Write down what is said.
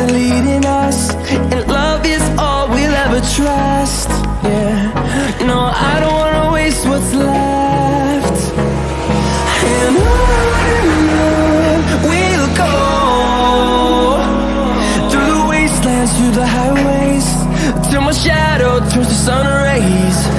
leading us, and love is all we'll ever trust. Yeah, no, I don't wanna waste what's left. And on we'll go, through the wastelands, through the highways, till my shadow turns to sun rays.